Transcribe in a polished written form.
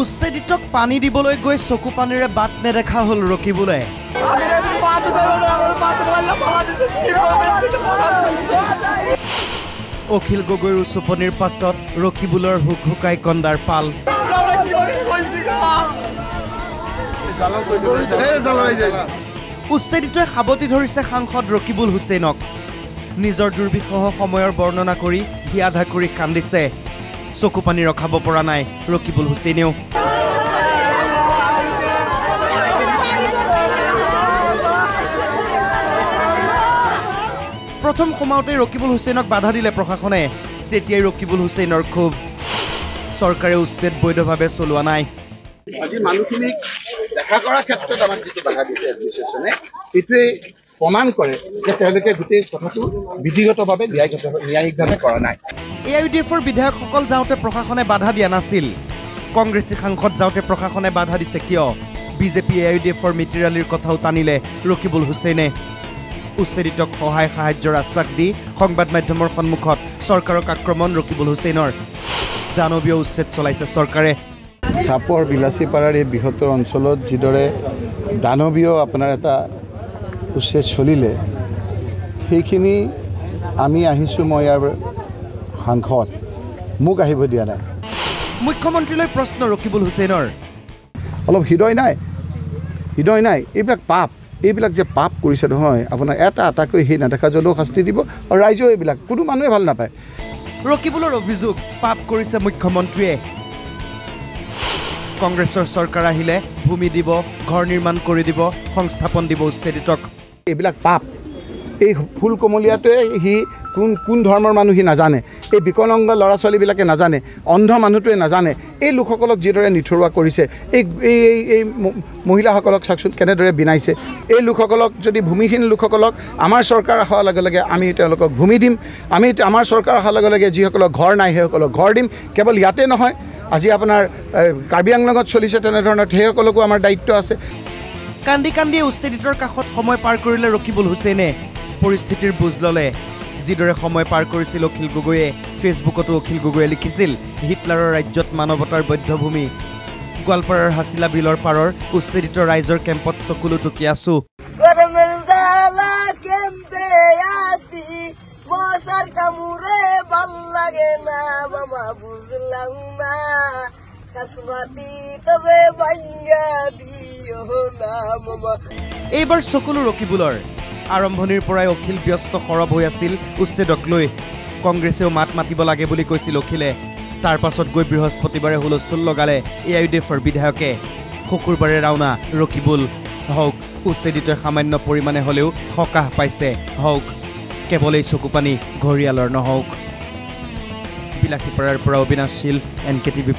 উচ্ছেদিতক পানী দিবলৈ গৈ চকু পানীৰে বাট নেদেখা হ'ল ৰকিবুলে। অখিল গগৈৰ উচপনিৰ পাছত ৰকিবুলৰ হুকহুকাই কন্দাৰ পাল। উচ্ছেদিতই সাৱটি ধৰিছে সাংসদ ৰকিবুল হুছেইনক। নিজৰ দুৰ্বিষহ সময়ৰ বৰ্ণনা কৰি সি আধা কৰি কান্দিছে। চকু পানী ৰখাব পৰা নাই ৰকিবুল হুছেইনেও। প্ৰথম সময়তে ৰকিবুল হুছেইনক বাধা দিলে প্ৰশাসনে। তেতিয়াই ৰকিবুল হুছেইনৰ ক্ষোভ। চৰকাৰে উচ্ছেদ বৈধভাৱে চলোৱা নাই। আজি মানুহখিনিক দেখা কৰাৰ ক্ষেত্ৰত আমাক যিটো বাধা দিছে এডমিনিষ্ট্ৰেশ্যনে সেইটোৱে প্ৰমাণ কৰে যে তেওঁলোকে গোটেই কথাটো বিধিগতভাৱে ন্যায়িকভাৱে কৰা নাই। AIUDFৰ বিধায়কসকল যাওঁতে প্ৰশাসনে বাধা দিয়া নাছিল। কংগ্ৰেছী সাংসদ যাওঁতে প্ৰশাসনে বাধা দিছে কিয়? বিজেপি AIUDFৰ মিতিৰ আলিৰ কথাও টানিলে ৰকিবুল হুছেইনে। উচ্ছেদিতক সহায় সাহায্যৰ আশ্বাস দি সংবাদ মাধ্যমৰ সন্মুখত চৰকাৰক আক্ৰমণ ৰকিবুল হুছেইনৰ। দানৱীয় উচ্ছেদ চলাইছে চৰকাৰে। চাপৰ বিলাচীপাৰাৰ এই বৃহত্তৰ অঞ্চলত যিদৰে দানৱীয় আপোনাৰ এটা উচ্ছেদ চলিলে সেইখিনি আমি আহিছোঁ। মই ইয়াৰ সাংসদ, মোক আহিব দিয়া নাই। মুখ্যমন্ত্ৰীলৈ প্ৰশ্ন ৰকিবুল হুছেইনৰ। অলপ হৃদয় নাই, হৃদয় নাই। এইবিলাক পাপ, এইবিলাক যে পাপ কৰিছে নহয় আপোনাৰ এটা এটাকৈ সেই নেদেখা জলেও শাস্তি দিব আৰু ৰাইজেও এইবিলাক কোনো মানুহে ভাল নাপায়। ৰকিবুলৰ অভিযোগ পাপ কৰিছে মুখ্যমন্ত্ৰীয়ে। কংগ্ৰেছৰ চৰকাৰ আহিলে ভূমি দিব, ঘৰ নিৰ্মাণ কৰি দিব, সংস্থাপন দিব উচ্ছেদিতক। এইবিলাক পাপ। এই ফুল কমলীয়াটোৱে সি কোন ধৰ্মৰ মানুহ সি নাজানে। এই বিকলাংগ ল'ৰা ছোৱালীবিলাকে নাজানে, অন্ধ মানুহটোৱে নাজানে। এই লোকসকলক যিদৰে নিথৰুৱা কৰিছে, এই মহিলাসকলক চাওকচোন কেনেদৰে বিনাইছে। এই লোকসকলক যদি ভূমিহীন লোকসকলক আমাৰ চৰকাৰ অহাৰ লগে লগে আমি তেওঁলোকক ভূমি দিম। আমি আমাৰ চৰকাৰ অহাৰ লগে লগে যিসকলক ঘৰ নাই সেইসকলক ঘৰ দিম। কেৱল ইয়াতে নহয়, আজি আপোনাৰ কাৰ্বি আংলঙত চলিছে তেনেধৰণৰ সেইসকলকো আমাৰ দায়িত্ব আছে। কান্দি কান্দি উচ্ছেদিতৰ কাষত সময় পাৰ কৰিলে ৰকিবুল হুছেইনে। পৰিস্থিতিৰ বুজ ল'লে। যিদৰে সময় পাৰ কৰিছিল অখিল গগৈয়ে। ফেচবুকতো অখিল গগৈয়ে লিখিছিল, হিটলাৰৰ ৰাজ্যত মানৱতাৰ বধ্যভূমি। গোৱালপাৰাৰ হাছিলা বিলৰ পাৰৰ উচ্ছেদিত ৰাইজৰ কেম্পত চকুলো টুকি আছো। এইবাৰ চকুলো ৰকিবুলৰ। আৰম্ভণিৰ পৰাই অখিল ব্যস্ত সৰব হৈ আছিল উচ্ছেদক লৈ। কংগ্ৰেছেও মাত মাতিব লাগে বুলি কৈছিল অখিলে। তাৰ পাছত গৈ বৃহস্পতিবাৰে হুলস্থুল লগালে AIUDFৰ বিধায়কে। শুকুৰবাৰে ৰাওনা ৰকিবুল। হওক উচ্ছেদিতই সামান্য পৰিমাণে হ'লেও সকাহ পাইছে। হওক কেৱল এই চকুপানী ঘৰিয়ালৰ নহওক। বিলাসীপাৰাৰ পৰা অবিনাশ শীল, NKTV+।